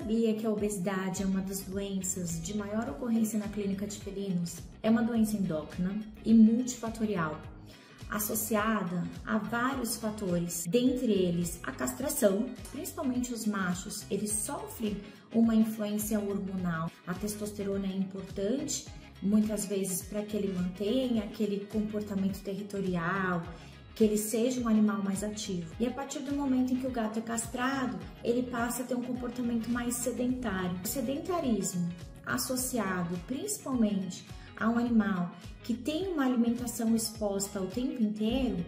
sabia que a obesidade é uma das doenças de maior ocorrência na clínica de felinos? É uma doença endócrina e multifatorial, associada a vários fatores, dentre eles a castração. Principalmente os machos, eles sofrem uma influência hormonal. A testosterona é importante, muitas vezes, para que ele mantenha aquele comportamento territorial, que ele seja um animal mais ativo. E a partir do momento em que o gato é castrado, ele passa a ter um comportamento mais sedentário. O sedentarismo, associado principalmente a um animal que tem uma alimentação exposta o tempo inteiro,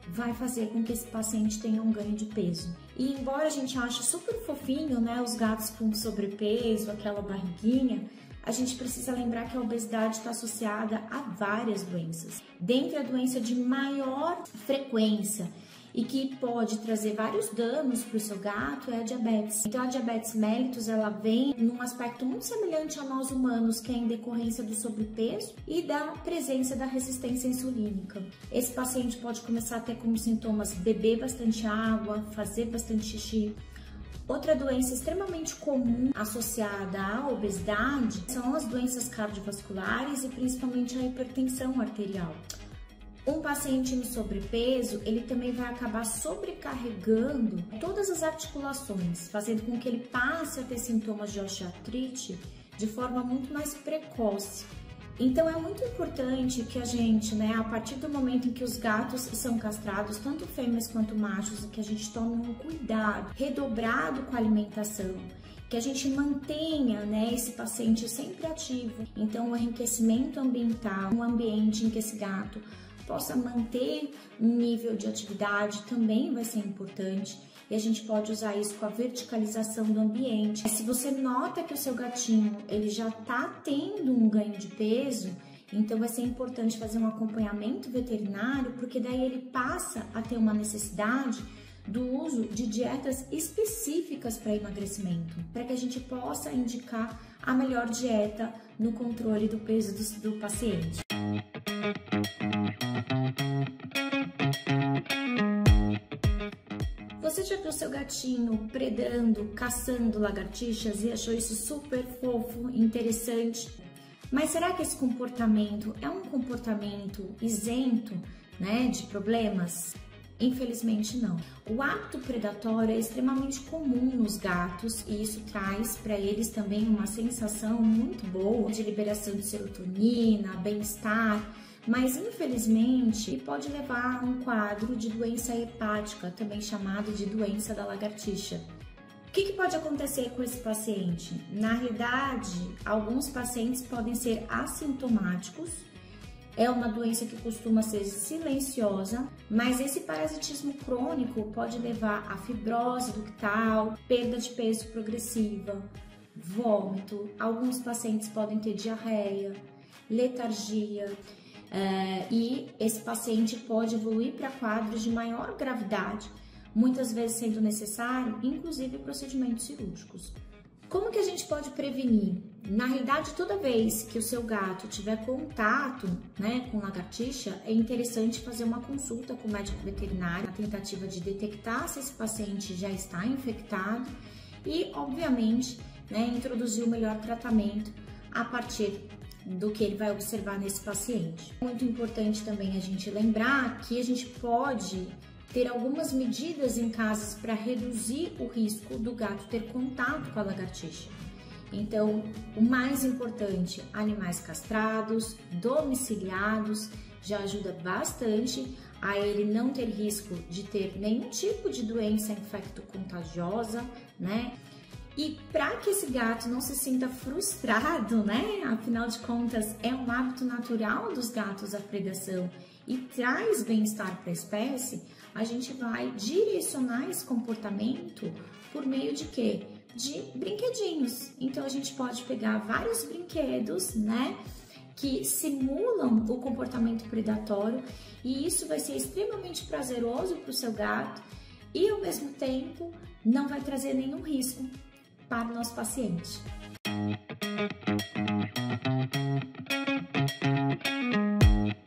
vai fazer com que esse paciente tenha um ganho de peso. E embora a gente ache super fofinho, né, os gatos com sobrepeso, aquela barriguinha, a gente precisa lembrar que a obesidade está associada a várias doenças. Dentre a doença de maior frequência e que pode trazer vários danos para o seu gato é a diabetes. Então, a diabetes mellitus, ela vem num aspecto muito semelhante a nós humanos, que é em decorrência do sobrepeso e da presença da resistência insulínica. Esse paciente pode começar a ter como sintomas beber bastante água, fazer bastante xixi. Outra doença extremamente comum associada à obesidade são as doenças cardiovasculares e principalmente a hipertensão arterial. Um paciente no sobrepeso, ele também vai acabar sobrecarregando todas as articulações, fazendo com que ele passe a ter sintomas de osteoartrite de forma muito mais precoce. Então, é muito importante que a gente, a partir do momento em que os gatos são castrados, tanto fêmeas quanto machos, que a gente tome um cuidado redobrado com a alimentação, que a gente mantenha, esse paciente sempre ativo. Então, o enriquecimento ambiental, um ambiente em que esse gato possa manter um nível de atividade também vai ser importante. E a gente pode usar isso com a verticalização do ambiente. Se você nota que o seu gatinho ele já está tendo um ganho de peso, então vai ser importante fazer um acompanhamento veterinário, porque daí ele passa a ter uma necessidade do uso de dietas específicas para emagrecimento, para que a gente possa indicar a melhor dieta no controle do peso do paciente. Você já viu seu gatinho predando, caçando lagartixas e achou isso super fofo, interessante? Mas será que esse comportamento é um comportamento isento, de problemas? Infelizmente não. O hábito predatório é extremamente comum nos gatos e isso traz para eles também uma sensação muito boa de liberação de serotonina, bem-estar. Mas, infelizmente, pode levar a um quadro de doença hepática, também chamado de doença da lagartixa. O que pode acontecer com esse paciente? Na realidade, alguns pacientes podem ser assintomáticos. É uma doença que costuma ser silenciosa, mas esse parasitismo crônico pode levar a fibrose ductal, perda de peso progressiva, vômito. Alguns pacientes podem ter diarreia, letargia. E esse paciente pode evoluir para quadros de maior gravidade, muitas vezes sendo necessário, inclusive, procedimentos cirúrgicos. Como que a gente pode prevenir? Na realidade, toda vez que o seu gato tiver contato, com lagartixa, é interessante fazer uma consulta com o médico veterinário, na tentativa de detectar se esse paciente já está infectado e, obviamente, introduzir o melhor tratamento a partir do que ele vai observar nesse paciente. Muito importante também a gente lembrar que a gente pode ter algumas medidas em casa para reduzir o risco do gato ter contato com a lagartixa. Então, o mais importante, animais castrados, domiciliados, já ajuda bastante a ele não ter risco de ter nenhum tipo de doença infecto-contagiosa, E para que esse gato não se sinta frustrado, Afinal de contas, é um hábito natural dos gatos a predação e traz bem-estar para a espécie, a gente vai direcionar esse comportamento por meio de quê? De brinquedinhos. Então, a gente pode pegar vários brinquedos, que simulam o comportamento predatório e isso vai ser extremamente prazeroso para o seu gato e, ao mesmo tempo, não vai trazer nenhum risco para o nosso paciente.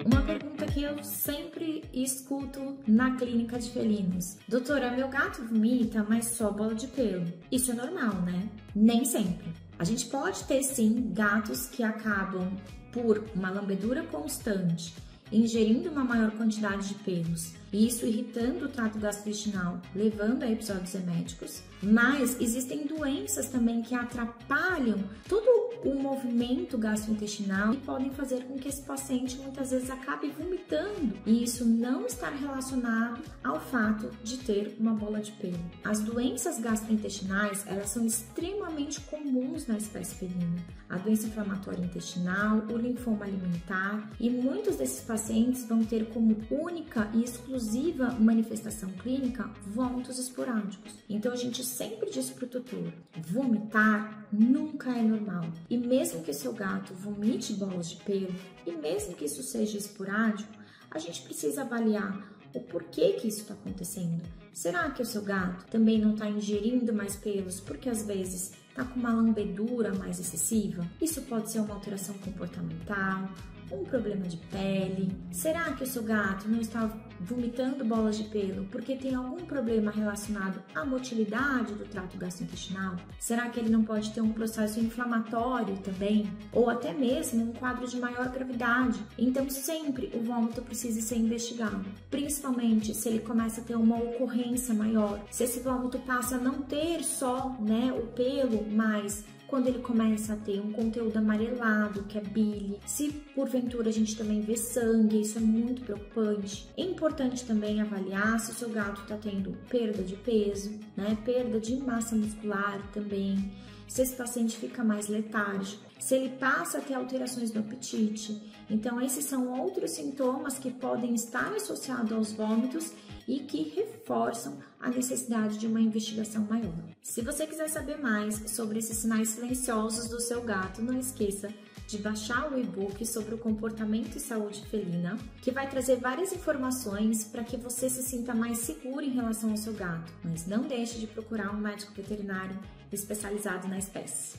Uma pergunta que eu sempre escuto na clínica de felinos. Doutora, meu gato vomita, mas só bola de pelo. Isso é normal, né? Nem sempre. A gente pode ter sim gatos que acabam por uma lambedura constante, ingerindo uma maior quantidade de pelos, e isso irritando o trato gastrointestinal, levando a episódios eméticos. Mas existem doenças também que atrapalham todo o movimento gastrointestinal e podem fazer com que esse paciente muitas vezes acabe vomitando, e isso não está relacionado ao fato de ter uma bola de pelo. As doenças gastrointestinais, elas são extremamente comuns na espécie felina. A doença inflamatória intestinal, o linfoma alimentar, e muitos desses pacientes vão ter como única e exclusiva manifestação clínica vômitos esporádicos. Então a gente sempre diz para o tutor, vomitar nunca é normal. E mesmo que o seu gato vomite bolas de pelo, e mesmo que isso seja esporádico, a gente precisa avaliar o porquê que isso está acontecendo. Será que o seu gato também não está ingerindo mais pelos porque às vezes está com uma lambedura mais excessiva? Isso pode ser uma alteração comportamental, um problema de pele. Será que o seu gato não está vomitando bolas de pelo porque tem algum problema relacionado à motilidade do trato gastrointestinal? Será que ele não pode ter um processo inflamatório também? Ou até mesmo um quadro de maior gravidade? Então sempre o vômito precisa ser investigado, principalmente se ele começa a ter uma ocorrência maior, se esse vômito passa a não ter só, o pelo, mas quando ele começa a ter um conteúdo amarelado, que é bile, se porventura a gente também vê sangue, isso é muito preocupante. É importante também avaliar se o seu gato está tendo perda de peso, perda de massa muscular também, se esse paciente fica mais letárgico, se ele passa a ter alterações no apetite. Então esses são outros sintomas que podem estar associados aos vômitos e que reforçam a necessidade de uma investigação maior. Se você quiser saber mais sobre esses sinais silenciosos do seu gato, não esqueça de baixar o e-book sobre o comportamento e saúde felina, que vai trazer várias informações para que você se sinta mais seguro em relação ao seu gato. Mas não deixe de procurar um médico veterinário especializado na espécie.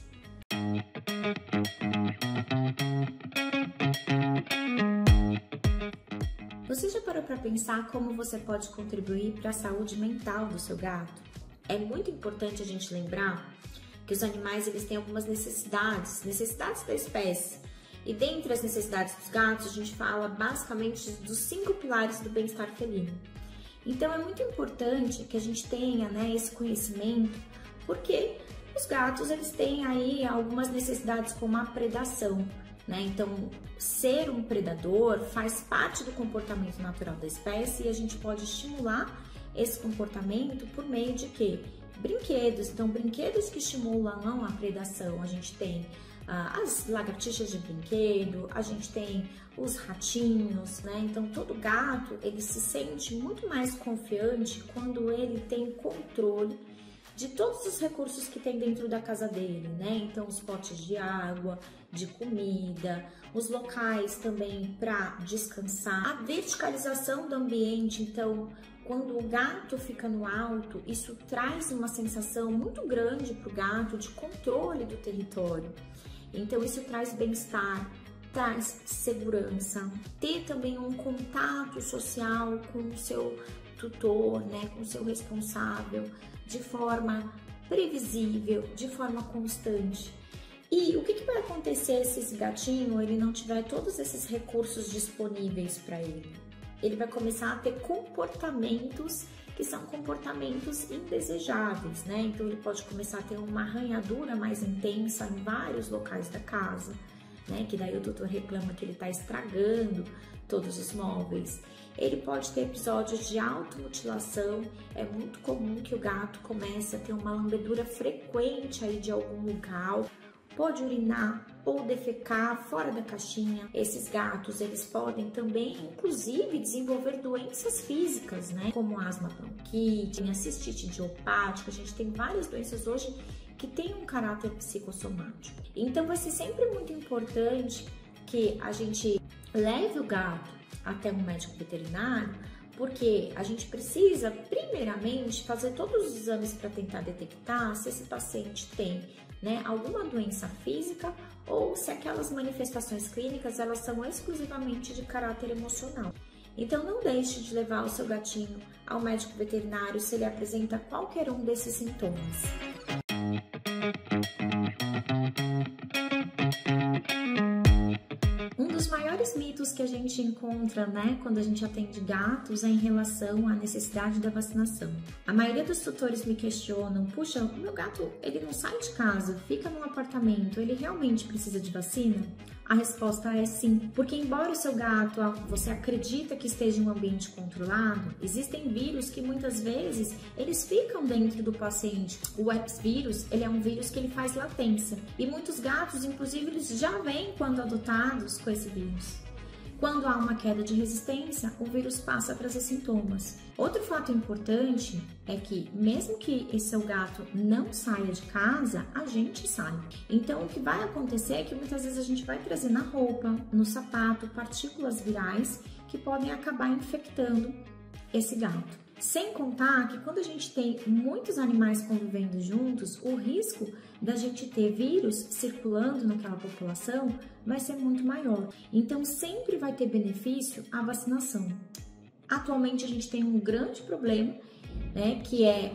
Você já parou para pensar como você pode contribuir para a saúde mental do seu gato? É muito importante a gente lembrar que os animais eles têm algumas necessidades da espécie. E dentre as necessidades dos gatos, a gente fala basicamente dos 5 pilares do bem-estar felino. Então é muito importante que a gente tenha esse conhecimento, porque os gatos eles têm aí algumas necessidades como a predação. Então, ser um predador faz parte do comportamento natural da espécie e a gente pode estimular esse comportamento por meio de quê? Brinquedos. Então, brinquedos que estimulam a predação. A gente tem as lagartixas de brinquedo, a gente tem os ratinhos, Então, todo gato, ele se sente muito mais confiante quando ele tem controle de todos os recursos que tem dentro da casa dele, Então, os potes de água, de comida, os locais também para descansar, a verticalização do ambiente. Então, quando o gato fica no alto, isso traz uma sensação muito grande para o gato de controle do território. Então, isso traz bem-estar, traz segurança, ter também um contato social com o seu tutor, com o seu responsável, de forma previsível, de forma constante. E o que vai acontecer se esse gatinho ele não tiver todos esses recursos disponíveis para ele? Ele vai começar a ter comportamentos que são comportamentos indesejáveis, Então ele pode começar a ter uma arranhadura mais intensa em vários locais da casa, Que daí o tutor reclama que ele está estragando todos os móveis. Ele pode ter episódios de automutilação. É muito comum que o gato comece a ter uma lambedura frequente aí de algum local. Pode urinar ou defecar fora da caixinha. Esses gatos, eles podem também, inclusive, desenvolver doenças físicas, como asma bronquite, cistite idiopática. A gente tem várias doenças hoje que têm um caráter psicossomático. Então, vai ser sempre muito importante que a gente leve o gato até um médico veterinário Porque a gente precisa, primeiramente, fazer todos os exames para tentar detectar se esse paciente tem, né, alguma doença física ou se aquelas manifestações clínicas elas são exclusivamente de caráter emocional. Então não deixe de levar o seu gatinho ao médico veterinário se ele apresenta qualquer um desses sintomas. Um dos maiores mitos que a gente encontra, né, quando a gente atende gatos é em relação à necessidade da vacinação. A maioria dos tutores me questionam: puxa, o meu gato, ele não sai de casa, fica no apartamento, ele realmente precisa de vacina? A resposta é sim, porque embora o seu gato, você acredita que esteja em um ambiente controlado, existem vírus que muitas vezes eles ficam dentro do paciente. O herpes vírus, ele é um vírus que ele faz latência e muitos gatos, inclusive, eles já vêm quando adotados com esse vírus. Quando há uma queda de resistência, o vírus passa a trazer sintomas. Outro fato importante é que, mesmo que esse seu gato não saia de casa, a gente sai. Então, o que vai acontecer é que muitas vezes a gente vai trazer na roupa, no sapato, partículas virais que podem acabar infectando esse gato. Sem contar que quando a gente tem muitos animais convivendo juntos, o risco da gente ter vírus circulando naquela população vai ser muito maior. Então, sempre vai ter benefício a vacinação. Atualmente, a gente tem um grande problema, né, que é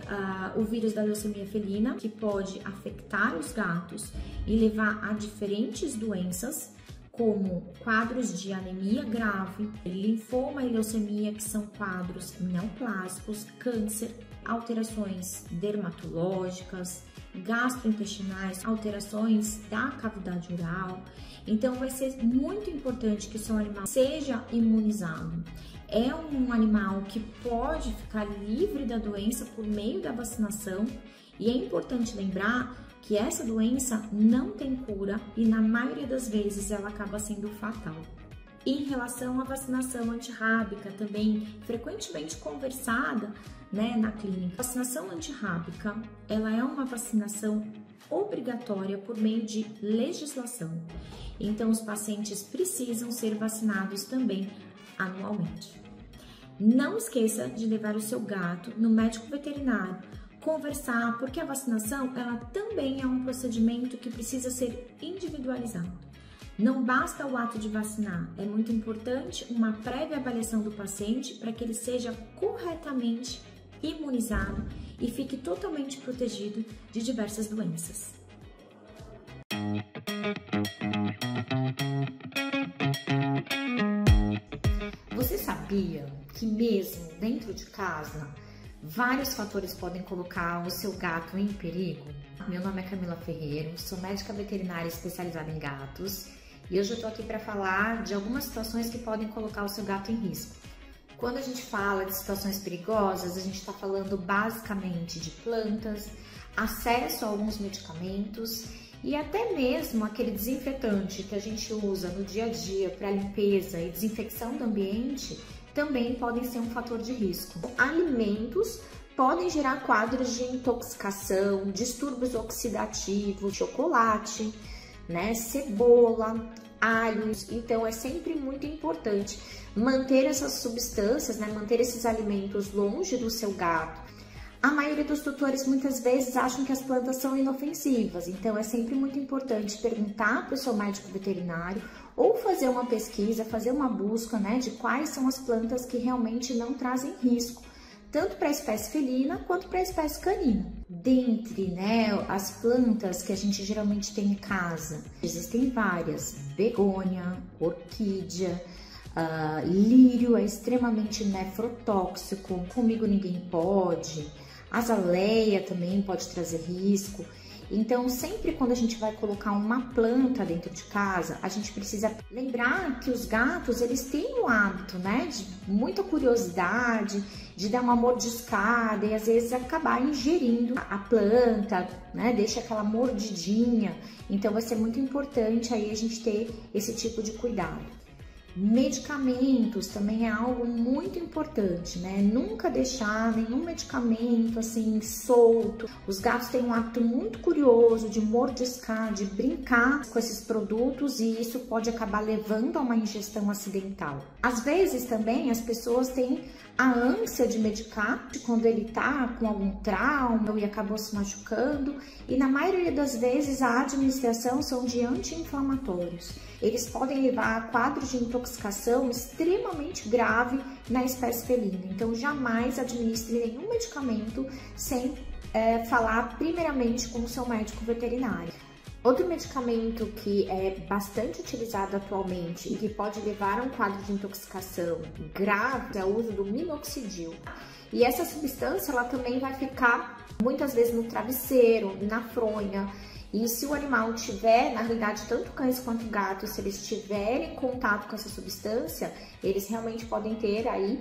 o vírus da leucemia felina, que pode afetar os gatos e levar a diferentes doenças, como quadros de anemia grave, linfoma e leucemia, que são quadros neoplásicos, câncer, alterações dermatológicas, gastrointestinais, alterações da cavidade oral. Então, vai ser muito importante que o seu animal seja imunizado. É um animal que pode ficar livre da doença por meio da vacinação e é importante lembrar que essa doença não tem cura e na maioria das vezes ela acaba sendo fatal. Em relação à vacinação antirrábica, também frequentemente conversada, né, na clínica. A vacinação antirrábica, ela é uma vacinação obrigatória por meio de legislação. Então, os pacientes precisam ser vacinados também anualmente. Não esqueça de levar o seu gato no médico veterinário, conversar, porque a vacinação ela também é um procedimento que precisa ser individualizado. Não basta o ato de vacinar, é muito importante uma prévia avaliação do paciente para que ele seja corretamente imunizado e fique totalmente protegido de diversas doenças. Você sabia que mesmo dentro de casa, vários fatores podem colocar o seu gato em perigo? Meu nome é Camila Ferreiro, sou médica veterinária especializada em gatos e hoje eu tô aqui para falar de algumas situações que podem colocar o seu gato em risco. Quando a gente fala de situações perigosas, a gente está falando basicamente de plantas, acesso a alguns medicamentos e até mesmo aquele desinfetante que a gente usa no dia a dia para limpeza e desinfecção do ambiente também podem ser um fator de risco. Alimentos podem gerar quadros de intoxicação, distúrbios oxidativos, chocolate, né, cebola, alhos. Então é sempre muito importante manter essas substâncias, né, manter esses alimentos longe do seu gato. A maioria dos tutores muitas vezes acham que as plantas são inofensivas, então é sempre muito importante perguntar para o seu médico veterinário ou fazer uma pesquisa, fazer uma busca, né, de quais são as plantas que realmente não trazem risco, tanto para a espécie felina quanto para a espécie canina. Dentre, né, as plantas que a gente geralmente tem em casa, existem várias: begônia, orquídea, lírio é extremamente nefrotóxico, comigo ninguém pode, azaleia também pode trazer risco. Então, sempre quando a gente vai colocar uma planta dentro de casa, a gente precisa lembrar que os gatos, eles têm o hábito, né, de muita curiosidade, de dar uma mordiscada e às vezes acabar ingerindo a planta, né, deixa aquela mordidinha. Então, vai ser muito importante aí a gente ter esse tipo de cuidado. Medicamentos também é algo muito importante, né? Nunca deixar nenhum medicamento assim solto. Os gatos têm um hábito muito curioso de mordiscar, de brincar com esses produtos e isso pode acabar levando a uma ingestão acidental. Às vezes também as pessoas têm a ânsia de medicar, quando ele tá com algum trauma e acabou se machucando, e na maioria das vezes a administração são de anti-inflamatórios. Eles podem levar a quadros de intoxicação extremamente grave na espécie felina. Então jamais administre nenhum medicamento sem falar primeiramente com o seu médico veterinário. Outro medicamento que é bastante utilizado atualmente e que pode levar a um quadro de intoxicação grave é o uso do minoxidil. E essa substância ela também vai ficar muitas vezes no travesseiro, na fronha. E se o animal tiver, na realidade, tanto cães quanto gatos, se eles tiverem contato com essa substância, eles realmente podem ter aí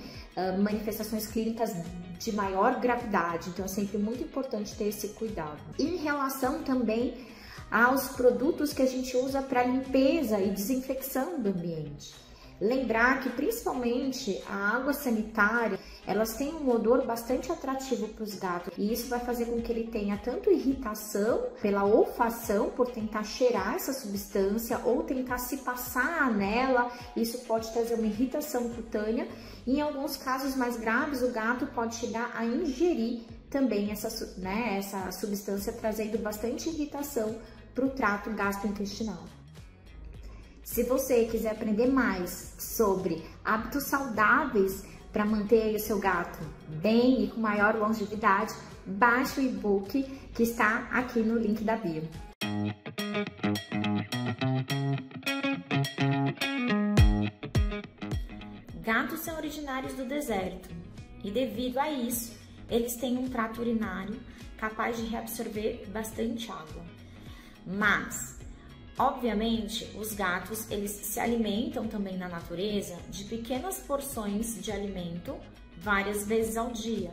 manifestações clínicas de maior gravidade. Então é sempre muito importante ter esse cuidado. Em relação também aos produtos que a gente usa para limpeza e desinfecção do ambiente. Lembrar que principalmente a água sanitária, elas têm um odor bastante atrativo para os gatos e isso vai fazer com que ele tenha tanto irritação pela olfação, por tentar cheirar essa substância ou tentar se passar nela, isso pode trazer uma irritação cutânea e em alguns casos mais graves o gato pode chegar a ingerir também essa substância, trazendo bastante irritação para o trato gastrointestinal. Se você quiser aprender mais sobre hábitos saudáveis para manter o seu gato bem e com maior longevidade, baixe o e-book que está aqui no link da bio. Gatos são originários do deserto e devido a isso, eles têm um trato urinário capaz de reabsorver bastante água. Mas, obviamente, os gatos, eles se alimentam também na natureza de pequenas porções de alimento várias vezes ao dia.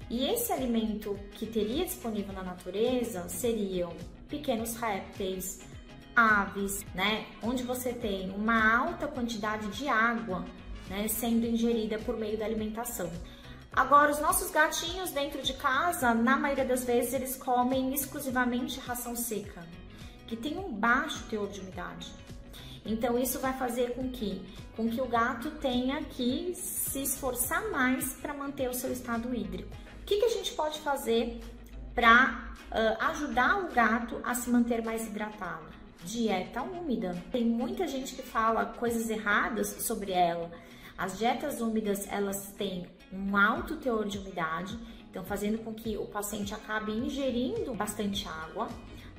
E esse alimento que teria disponível na natureza seriam pequenos répteis, aves, né? Onde você tem uma alta quantidade de água, né, sendo ingerida por meio da alimentação. Agora, os nossos gatinhos dentro de casa, na maioria das vezes, eles comem exclusivamente ração seca, que tem um baixo teor de umidade. Então, isso vai fazer com que o gato tenha que se esforçar mais para manter o seu estado hídrico. O que a gente pode fazer para ajudar o gato a se manter mais hidratado? Dieta úmida. Tem muita gente que fala coisas erradas sobre ela. As dietas úmidas, elas têm um alto teor de umidade, então fazendo com que o paciente acabe ingerindo bastante água.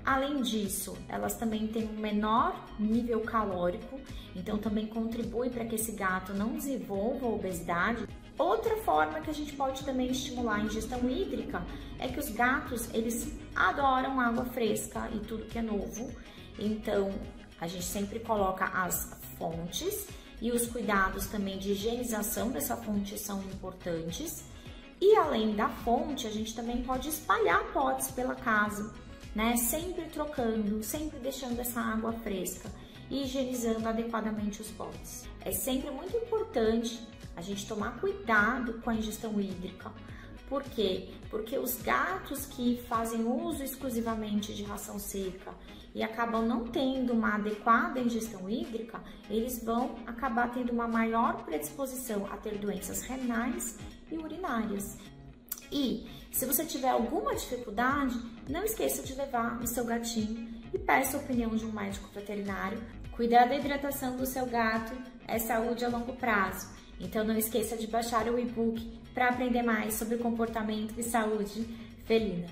Além disso, elas também têm um menor nível calórico, então também contribui para que esse gato não desenvolva obesidade. Outra forma que a gente pode também estimular a ingestão hídrica é que os gatos, eles adoram água fresca e tudo que é novo, então a gente sempre coloca as fontes e os cuidados também de higienização dessa fonte são importantes. E além da fonte, a gente também pode espalhar potes pela casa, né? Sempre trocando, sempre deixando essa água fresca e higienizando adequadamente os potes. É sempre muito importante a gente tomar cuidado com a ingestão hídrica. Por quê? Porque os gatos que fazem uso exclusivamente de ração seca e acabam não tendo uma adequada ingestão hídrica, eles vão acabar tendo uma maior predisposição a ter doenças renais e urinárias. E se você tiver alguma dificuldade, não esqueça de levar o seu gatinho e peça a opinião de um médico veterinário. Cuidar da hidratação do seu gato é saúde a longo prazo. Então não esqueça de baixar o e-book para aprender mais sobre comportamento e saúde felina.